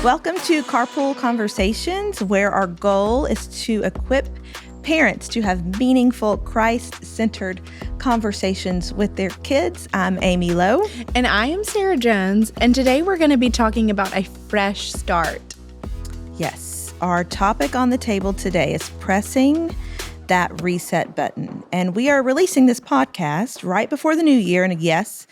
Welcome to Carpool Conversations, where our goal is to equip parents to have meaningful, Christ-centered conversations with their kids. I'm Amy Lowe. And I am Sara Jones. And today we're going to be talking about a fresh start. Yes, our topic on the table today is pressing that reset button. And we are releasing this podcast right before the new year. And yes,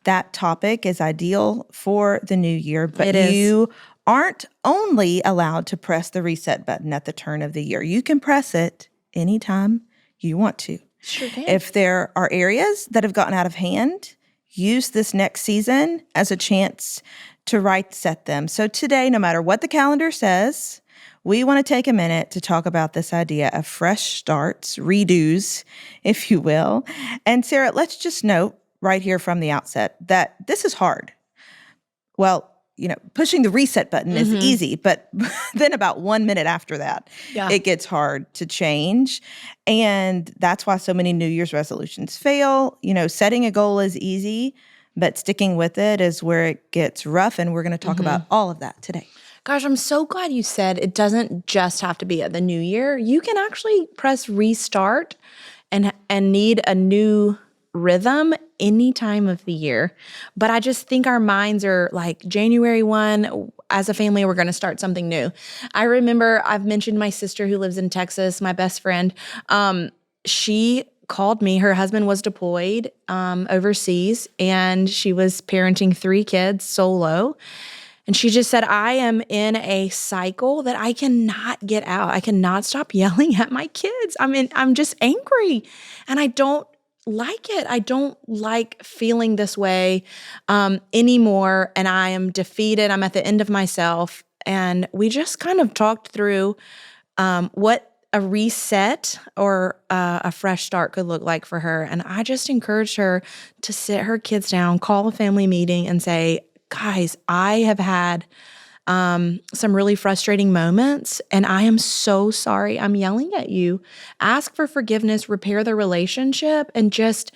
that topic is ideal for the new year, but you aren't only allowed to press the reset button at the turn of the year. You can press it anytime you want to. Sure can. If there are areas that have gotten out of hand, use this next season as a chance to right-set them. So today, no matter what the calendar says, we want to take a minute to talk about this idea of fresh starts, redos, if you will. And Sara, let's just note right here from the outset that this is hard. Well, pushing the reset button is easy, but then about 1 minute after that, it gets hard to change. And that's why so many New Year's resolutions fail. Setting a goal is easy, but sticking with it is where it gets rough. And we're going to talk about all of that today. Gosh, I'm so glad you said it doesn't just have to be at the new year. You can actually press restart and need a new rhythm any time of the year. But I just think our minds are like January 1, as a family, we're going to start something new. I remember I've mentioned my sister who lives in Texas, my best friend. She called me. Her husband was deployed overseas, and she was parenting 3 kids solo. And she just said, I am in a cycle that I cannot get out. I cannot stop yelling at my kids. I'm just angry, and I don't like it. I don't like feeling this way anymore, and I am defeated. I'm at the end of myself. And we just kind of talked through what a reset or a fresh start could look like for her. And I just encouraged her to sit her kids down, call a family meeting, and say, guys, I have had some really frustrating moments, and I am so sorry I'm yelling at you. Ask for forgiveness, repair the relationship, and just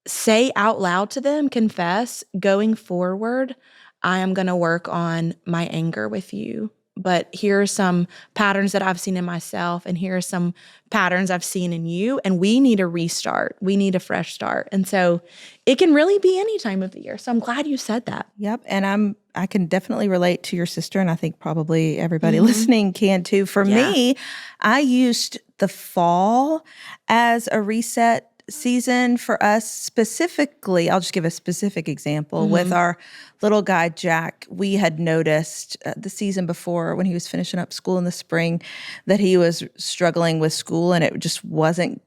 say out loud to them, confess, going forward, I am going to work on my anger with you. But here are some patterns that I've seen in myself, and here are some patterns I've seen in you, and we need a restart. We need a fresh start. And so it can really be any time of the year. So I'm glad you said that. Yep. And I can definitely relate to your sister, and I think probably everybody listening can too. For me, I used the fall as a reset season for us specifically. I'll just give a specific example. With our little guy, Jack, we had noticed the season before when he was finishing up school in the spring that he was struggling with school, and it just wasn't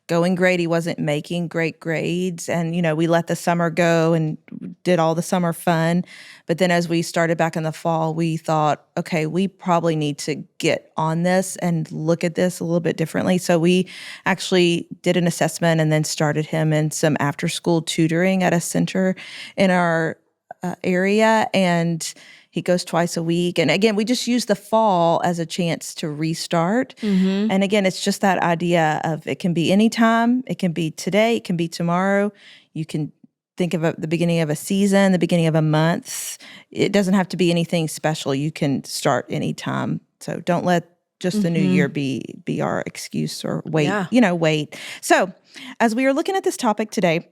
going great. He wasn't making great grades. And, we let the summer go and did all the summer fun. But then as we started back in the fall, we thought, okay, we probably need to get on this and look at this a little bit differently. So we actually did an assessment and then started him in some after-school tutoring at a center in our area. And he goes twice a week. And again, we just use the fall as a chance to restart. And again, it's just that idea of it can be anytime. It can be today. It can be tomorrow. You can think of the beginning of a season, the beginning of a month. It doesn't have to be anything special. You can start anytime. So don't let just the new year be our excuse or wait, wait. So as we are looking at this topic today,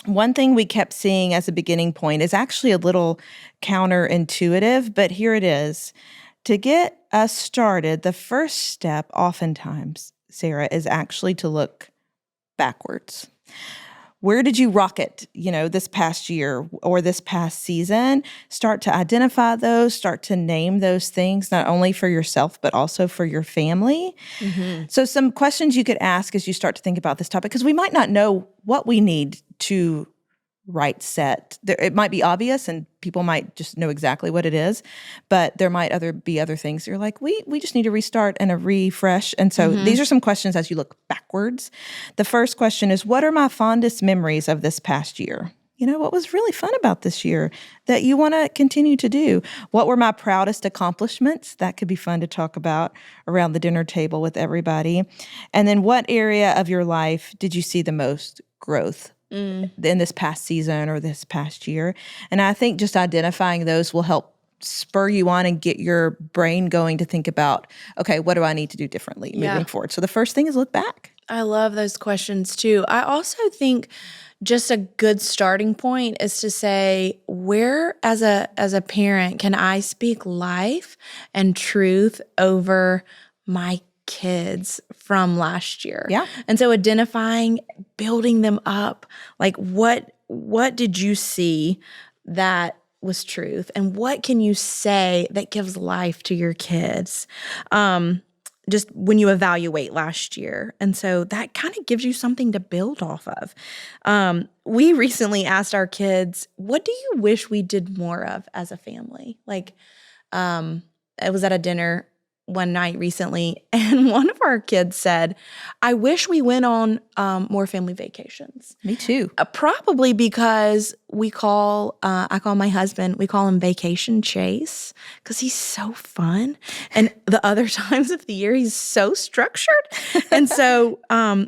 one thing we kept seeing as a beginning point is actually a little counterintuitive, but here it is. To get us started, the first step oftentimes, Sara, is actually to look backwards. Where did you rocket, this past year or this past season? Start to identify those, start to name those things, not only for yourself, but also for your family. So some questions you could ask as you start to think about this topic, because we might not know what we need to right set. It might be obvious and people might just know exactly what it is, but there might be other things. You're like, we just need a restart and a refresh. And so these are some questions as you look backwards. The first question is, what are my fondest memories of this past year? What was really fun about this year that you want to continue to do? What were my proudest accomplishments? That could be fun to talk about around the dinner table with everybody. And then what area of your life did you see the most growth in this past season or this past year? And I think just identifying those will help spur you on and get your brain going to think about, okay, what do I need to do differently moving forward? So the first thing is look back. I love those questions too. I also think just a good starting point is to say, where as a parent can I speak life and truth over my kids from last year? Yeah. And so identifying, building them up, like what did you see that was truth, and what can you say that gives life to your kids? Just when you evaluate last year. And so that kind of gives you something to build off of. We recently asked our kids, what do you wish we did more of as a family? Like, I was at a dinner one night recently, and one of our kids said, I wish we went on more family vacations. Me too. Probably because I call my husband, we call him Vacation Chase, because he's so fun. And the other times of the year, he's so structured. And so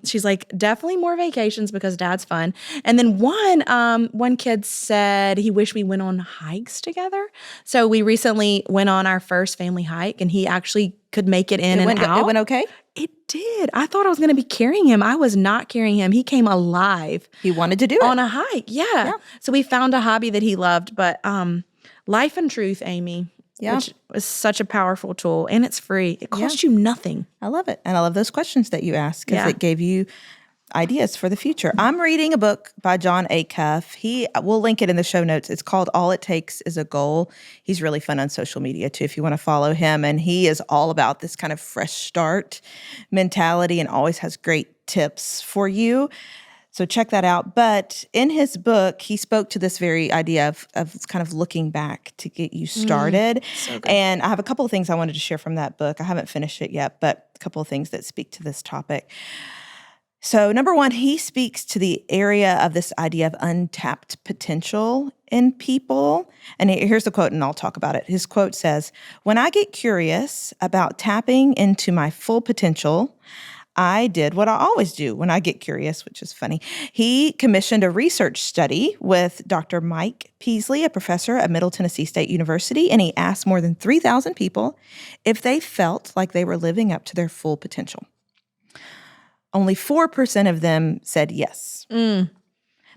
she's like, definitely more vacations because Dad's fun. And then one kid said he wished we went on hikes together. So we recently went on our first family hike, and he actually could make it in and out. It went okay? It did. I thought I was going to be carrying him. I was not carrying him. He came alive. He wanted to do it. On a hike. Yeah. So we found a hobby that he loved. But Life and Truth, Amy, which is such a powerful tool. And it's free. It costs you nothing. I love it. And I love those questions that you asked because it gave you ideas for the future. I'm reading a book by John Acuff. We'll link it in the show notes. It's called All It Takes Is a Goal. He's really fun on social media too if you want to follow him. And he is all about this kind of fresh start mentality and always has great tips for you. So check that out. But in his book, he spoke to this very idea of kind of looking back to get you started. So and I have a couple of things I wanted to share from that book. I haven't finished it yet, but a couple of things that speak to this topic. So number one, he speaks to the area of this idea of untapped potential in people. And here's the quote, and I'll talk about it. His quote says, "When I get curious about tapping into my full potential, I did what I always do when I get curious," which is funny. He commissioned a research study with Dr. Mike Peasley, a professor at Middle Tennessee State University, and he asked more than 3,000 people if they felt like they were living up to their full potential. Only 4% of them said yes.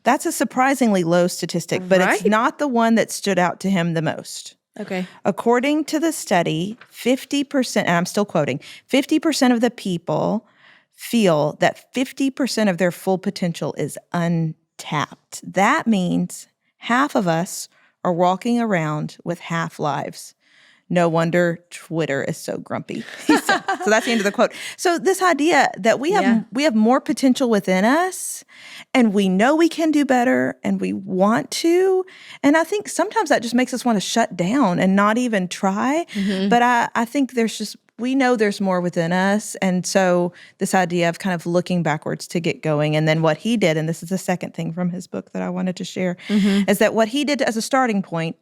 That's a surprisingly low statistic, but it's not the one that stood out to him the most. Okay. According to the study, 50%, and I'm still quoting, 50% of the people feel that 50% of their full potential is untapped. That means half of us are walking around with half lives. No wonder Twitter is so grumpy. He said. So that's the end of the quote. So this idea that we have more potential within us, and we know we can do better, and we want to. And I think sometimes that just makes us want to shut down and not even try. Mm-hmm. But I think we know there's more within us. And so this idea of kind of looking backwards to get going. And then what he did, and this is the second thing from his book that I wanted to share, is that what he did as a starting point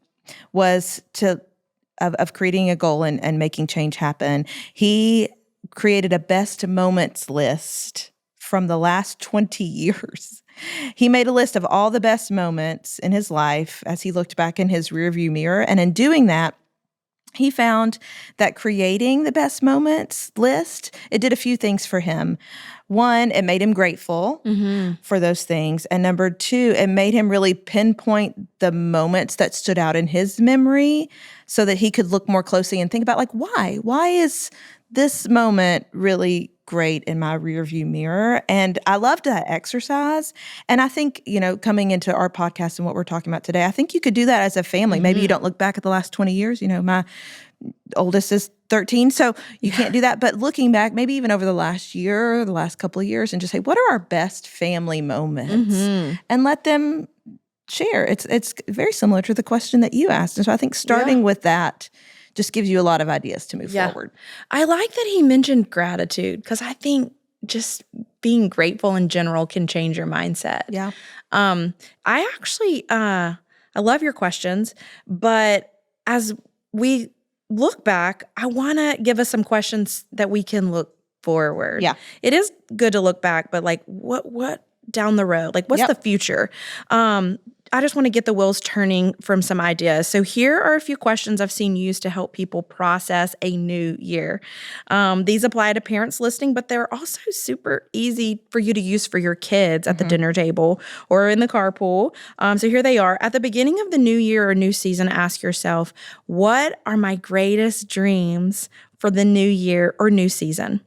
was of creating a goal and making change happen. He created a best moments list from the last 20 years. He made a list of all the best moments in his life as he looked back in his rearview mirror. And in doing that, he found that creating the best moments list, it did a few things for him. One, it made him grateful for those things. And number two, it made him really pinpoint the moments that stood out in his memory so that he could look more closely and think about, like, why? Why is this moment really great in my rearview mirror? And I loved that exercise. And I think, coming into our podcast and what we're talking about today, I think you could do that as a family. Maybe you don't look back at the last 20 years. My oldest is 13, so you can't do that. But looking back, maybe even over the last year, the last couple of years, and just say, what are our best family moments? And let them share. It's very similar to the question that you asked. And so I think starting with that just gives you a lot of ideas to move forward. I like that he mentioned gratitude, because I think just being grateful in general can change your mindset. Yeah. I actually, I love your questions, but as we look back, I want to give us some questions that we can look forward. Yeah. It is good to look back, but like what down the road? Like what's the future? I just want to get the wheels turning from some ideas. So here are a few questions I've seen used to help people process a new year. These apply to parents listening, but they're also super easy for you to use for your kids at the dinner table or in the carpool. So here they are. At the beginning of the new year or new season, ask yourself, what are my greatest dreams for the new year or new season?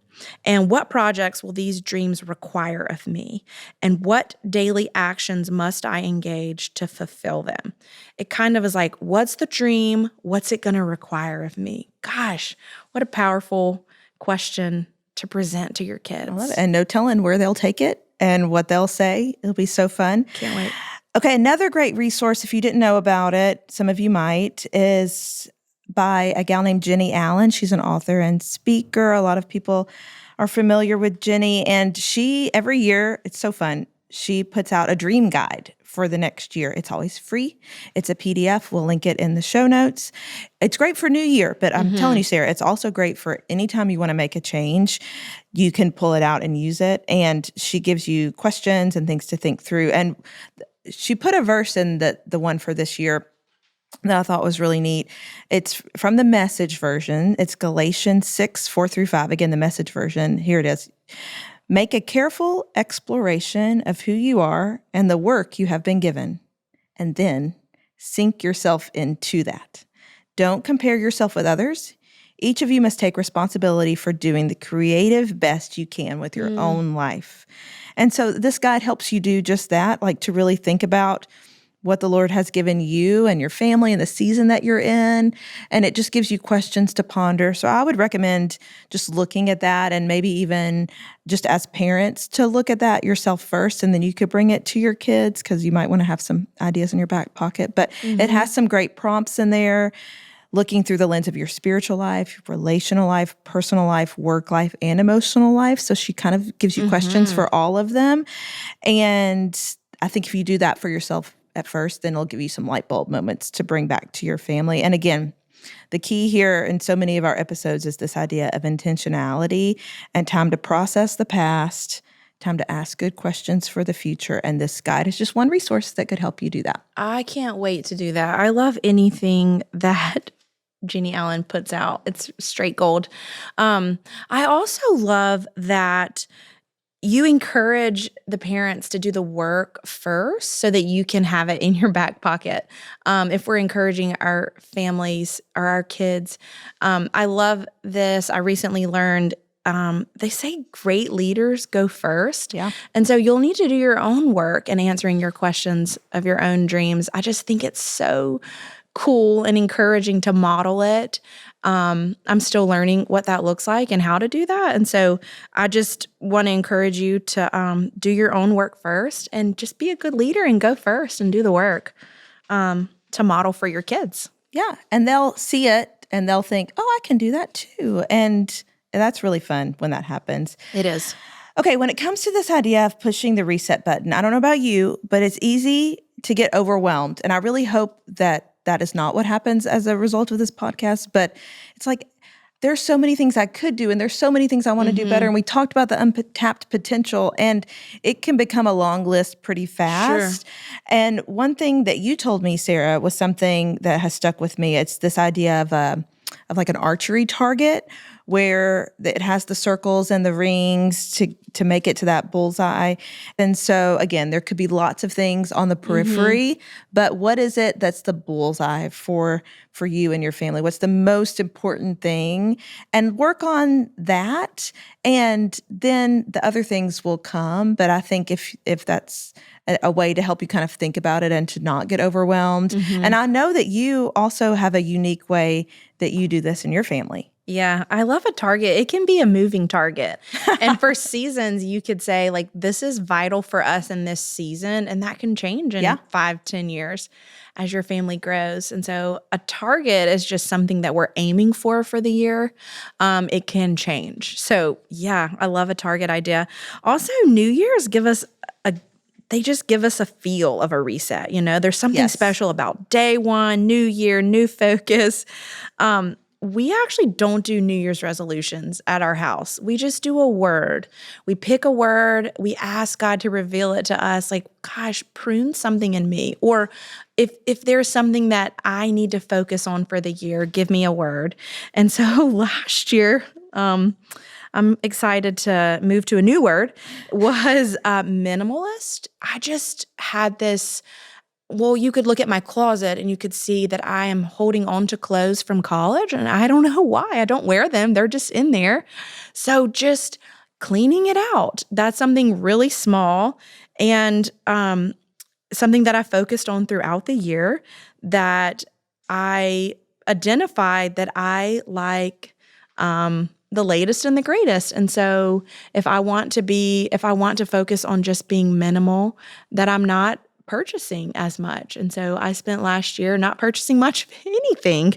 And what projects will these dreams require of me? And what daily actions must I engage to fulfill them? It kind of is like, what's the dream? What's it going to require of me? Gosh, what a powerful question to present to your kids. I love it. And no telling where they'll take it and what they'll say. It'll be so fun. Can't wait. Okay, another great resource, if you didn't know about it, some of you might, is by a gal named Jenny Allen. She's an author and speaker. A lot of people are familiar with Jenny. And she, every year, it's so fun, she puts out a dream guide for the next year. It's always free. It's a PDF. We'll link it in the show notes. It's great for New Year, but I'm telling you, Sarah, it's also great for anytime you want to make a change. You can pull it out and use it. And she gives you questions and things to think through. And she put a verse in the one for this year that I thought was really neat. It's from the Message version. It's Galatians 6:4-5. Again, the Message version. Here it is. Make a careful exploration of who you are and the work you have been given, and then sink yourself into that. Don't compare yourself with others. Each of you must take responsibility for doing the creative best you can with your own life. And so this guide helps you do just that, like to really think about what the Lord has given you and your family and the season that you're in. And it just gives you questions to ponder. So I would recommend just looking at that, and maybe even just as parents to look at that yourself first, and then you could bring it to your kids because you might want to have some ideas in your back pocket. But it has some great prompts in there, looking through the lens of your spiritual life, relational life, personal life, work life, and emotional life. So she kind of gives you questions for all of them. And I think if you do that for yourself at first, then it'll give you some light bulb moments to bring back to your family. And again, the key here in so many of our episodes is this idea of intentionality and time to process the past, time to ask good questions for the future. And this guide is just one resource that could help you do that. I can't wait to do that. I love anything that Jenny Allen puts out. It's straight gold. I also love that you encourage the parents to do the work first so that you can have it in your back pocket. If we're encouraging our families or our kids, I love this. I recently learned they say great leaders go first. Yeah. And so you'll need to do your own work in answering your questions of your own dreams. I just think it's so cool and encouraging to model it. I'm still learning what that looks like and how to do that. And so I just want to encourage you to do your own work first and just be a good leader and go first and do the work to model for your kids. Yeah. And they'll see it and they'll think, oh, I can do that too. And that's really fun when that happens. It is. Okay. When it comes to this idea of pushing the reset button, I don't know about you, but it's easy to get overwhelmed. And I really hope that that is not what happens as a result of this podcast. But it's like, there's so many things I could do, and there's so many things I want to do better. And we talked about the untapped potential, and it can become a long list pretty fast. Sure. And one thing that you told me, Sarah, was something that has stuck with me. It's this idea of like an archery target where it has the circles and the rings to make it to that bullseye. And so again, there could be lots of things on the periphery, but what is it that's the bullseye for you and your family? What's the most important thing? And work on that, and then the other things will come. But I think if that's a way to help you kind of think about it and to not get overwhelmed. And I know that you also have a unique way that you do this in your family. Yeah, I love a target. It can be a moving target. And for seasons, you could say, like, this is vital for us in this season, and that can change in 5-10 years as your family grows. And so a target is just something that we're aiming for the year. It can change. So yeah, I love a target idea. Also, New Year's they just give us a feel of a reset. You know, there's something special about day one, new year, new focus. we actually don't do New Year's resolutions at our house. We just do a word. We pick a word. We ask God to reveal it to us. Like, gosh, prune something in me. Or if there's something that I need to focus on for the year, give me a word. And so last year, I'm excited to move to a new word, was minimalist. I just had this. Well, you could look at my closet and you could see that I am holding on to clothes from college, and I don't know why. I don't wear them. They're just in there. So just cleaning it out. That's something really small and something that I focused on throughout the year, that I identified that I like the latest and the greatest. And so if I want to focus on just being minimal, that I'm not purchasing as much. And so I spent last year not purchasing much of anything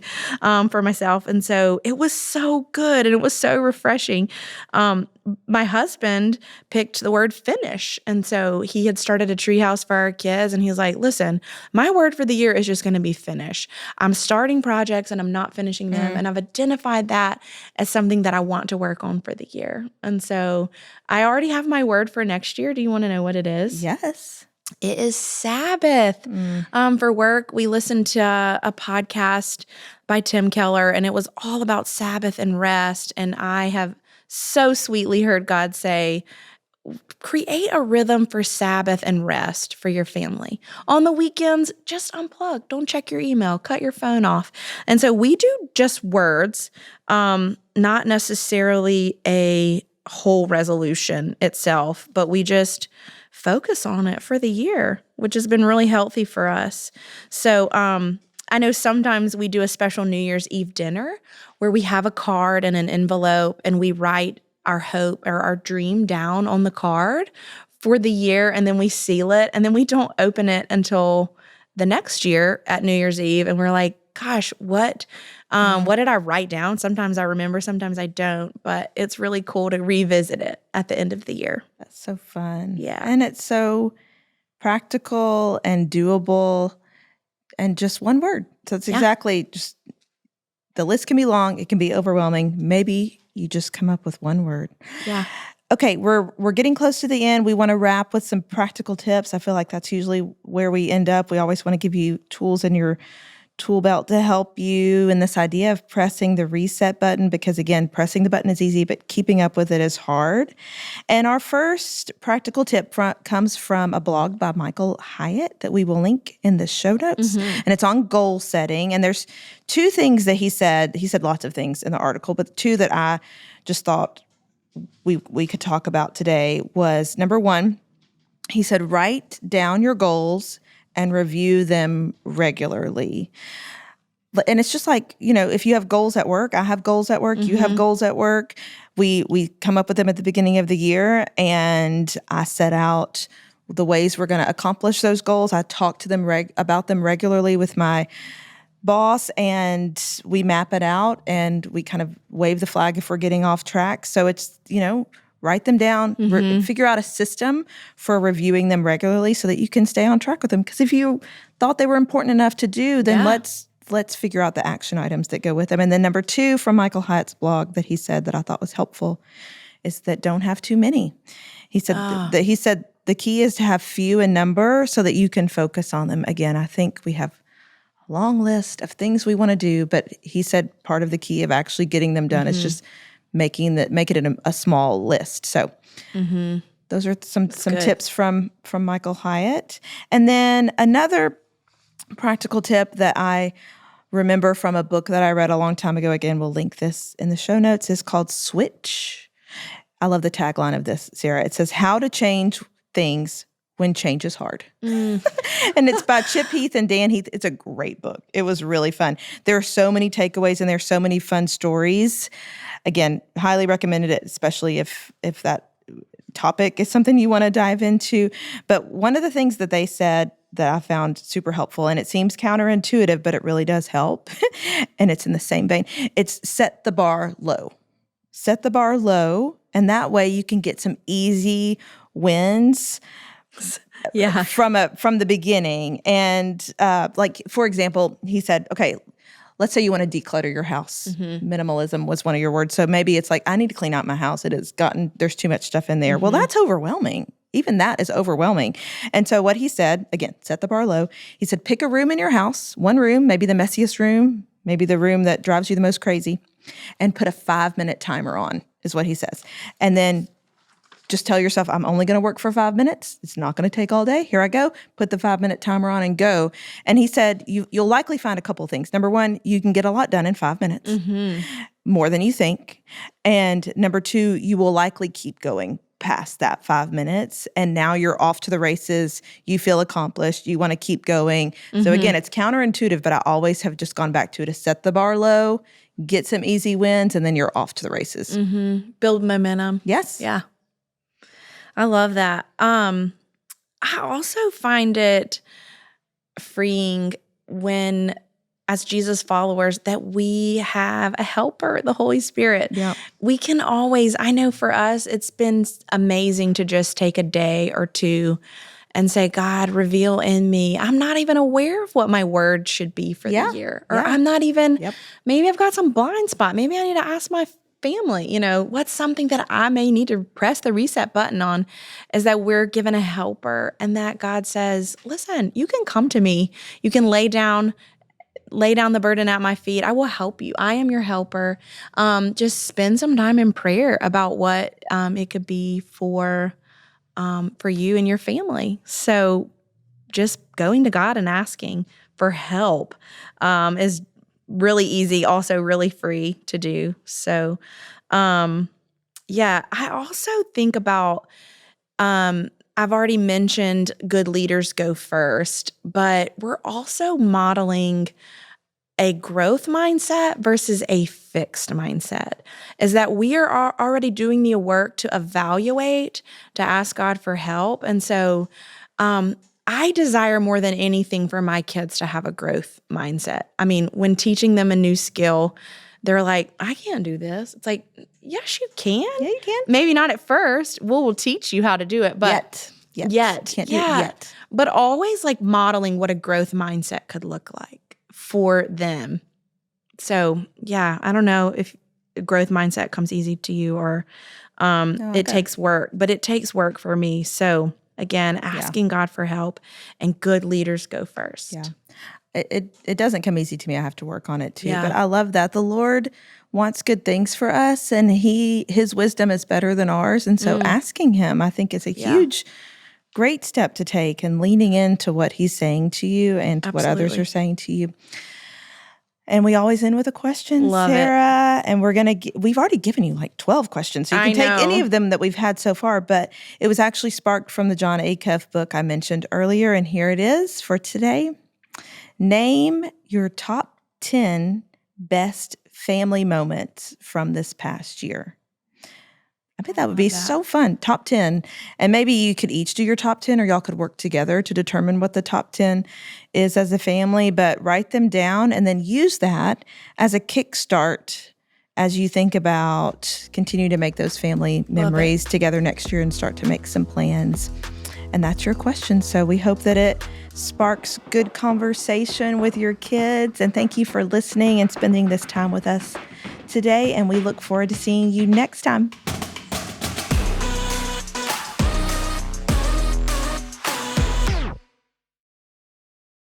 for myself. And so it was so good and it was so refreshing. My husband picked the word finish. And so he had started a treehouse for our kids. And he was like, listen, my word for the year is just going to be finish. I'm starting projects and I'm not finishing them. And I've identified that as something that I want to work on for the year. And so I already have my word for next year. Do you want to know what it is? Yes. It is Sabbath. For work, we listened to a podcast by Tim Keller, and it was all about Sabbath and rest. And I have so sweetly heard God say, create a rhythm for Sabbath and rest for your family. On the weekends, just unplug. Don't check your email. Cut your phone off. And so we do just words, not necessarily a whole resolution itself, but we just focus on it for the year, which has been really healthy for us. So I know sometimes we do a special New Year's Eve dinner where we have a card and an envelope and we write our hope or our dream down on the card for the year, and then we seal it, and then we don't open it until the next year at New Year's Eve. And we're like, gosh, what did I write down? Sometimes I remember, sometimes I don't, but it's really cool to revisit it at the end of the year. That's so fun. Yeah. And it's so practical and doable and just one word. So it's exactly just, the list can be long. It can be overwhelming. Maybe you just come up with one word. Yeah. Okay, we're getting close to the end. We want to wrap with some practical tips. I feel like that's usually where we end up. We always want to give you tools in your tool belt to help you in this idea of pressing the reset button, because again, pressing the button is easy, but keeping up with it is hard. And our first practical tip comes from a blog by Michael Hyatt that we will link in the show notes. And it's on goal setting. And there's two things that he said lots of things in the article, but two that I just thought we could talk about today was, number one, he said, write down your goals and review them regularly. And it's just like, if you have goals at work, I have goals at work, you have goals at work. We come up with them at the beginning of the year, and I set out the ways we're going to accomplish those goals. I talk to them about them regularly with my boss, and we map it out, and we kind of wave the flag if we're getting off track. So it's, write them down, figure out a system for reviewing them regularly so that you can stay on track with them. Because if you thought they were important enough to do, then let's figure out the action items that go with them. And then number two from Michael Hyatt's blog that he said that I thought was helpful is that don't have too many. He said the key is to have few in number so that you can focus on them. Again, I think we have a long list of things we want to do, but he said part of the key of actually getting them done is just make it a small list. So those are some tips from Michael Hyatt. And then another practical tip that I remember from a book that I read a long time ago, again, we'll link this in the show notes, is called Switch. I love the tagline of this, Sarah. It says, how to change things when change is hard. And it's by Chip Heath and Dan Heath. It's a great book. It was really fun. There are so many takeaways and there's so many fun stories. Again, highly recommended it, especially if that topic is something you want to dive into. But one of the things that they said that I found super helpful, and it seems counterintuitive, but it really does help, and it's in the same vein, it's set the bar low. Set the bar low, and that way you can get some easy wins from the beginning. And like, for example, he said, okay, let's say you want to declutter your house. Minimalism was one of your words. So maybe it's like, I need to clean out my house. There's too much stuff in there. Well, that's overwhelming. Even that is overwhelming. And so what he said, again, set the bar low. He said, pick a room in your house, one room, maybe the messiest room, maybe the room that drives you the most crazy, and put a 5-minute timer on, is what he says. And then just tell yourself, I'm only going to work for 5 minutes. It's not going to take all day. Here I go. Put the 5-minute timer on and go. And he said, you'll likely find a couple of things. Number one, you can get a lot done in 5 minutes, more than you think. And number two, you will likely keep going past that 5 minutes. And now you're off to the races. You feel accomplished. You want to keep going. So again, it's counterintuitive, but I always have just gone back to it, to set the bar low, get some easy wins, and then you're off to the races. Build momentum. Yes. Yeah. I love that. I also find it freeing when, as Jesus followers, that we have a helper, the Holy Spirit. Yeah. We can always, I know for us, it's been amazing to just take a day or two and say, God, reveal in me. I'm not even aware of what my word should be for the year. Or I'm not even, maybe I've got some blind spot. Maybe I need to ask my family, what's something that I may need to press the reset button on, is that we're given a helper, and that God says, listen, you can come to me. You can lay down the burden at my feet. I will help you. I am your helper. Just spend some time in prayer about what it could be for you and your family. So just going to God and asking for help is really easy, also really free to do. So, I also think about, I've already mentioned good leaders go first, but we're also modeling a growth mindset versus a fixed mindset, is that we are already doing the work to evaluate, to ask God for help. And so, I desire more than anything for my kids to have a growth mindset. I mean, when teaching them a new skill, they're like, I can't do this. It's like, yes, you can. Yeah, you can. Maybe not at first. We'll teach you how to do it, but yet. Can't do it yet. But always like modeling what a growth mindset could look like for them. So I don't know if a growth mindset comes easy to you or it takes work, but it takes work for me. So again, asking God for help, and good leaders go first. Yeah. It doesn't come easy to me. I have to work on it too. But I love that. The Lord wants good things for us, and His wisdom is better than ours. And so asking Him, I think, is a huge, great step to take, and leaning into what He's saying to you and to what others are saying to you. And we always end with a question, Sarah. And we've already given you like 12 questions. So you can take any of them that we've had so far, but it was actually sparked from the John Acuff book I mentioned earlier. And here it is for today. Name your top 10 best family moments from this past year. I bet that would be so fun. Top 10. And maybe you could each do your top 10, or y'all could work together to determine what the top 10 is as a family, but write them down and then use that as a kickstart as you think about continue to make those family memories together next year and start to make some plans. And that's your question. So we hope that it sparks good conversation with your kids. And thank you for listening and spending this time with us today. And we look forward to seeing you next time.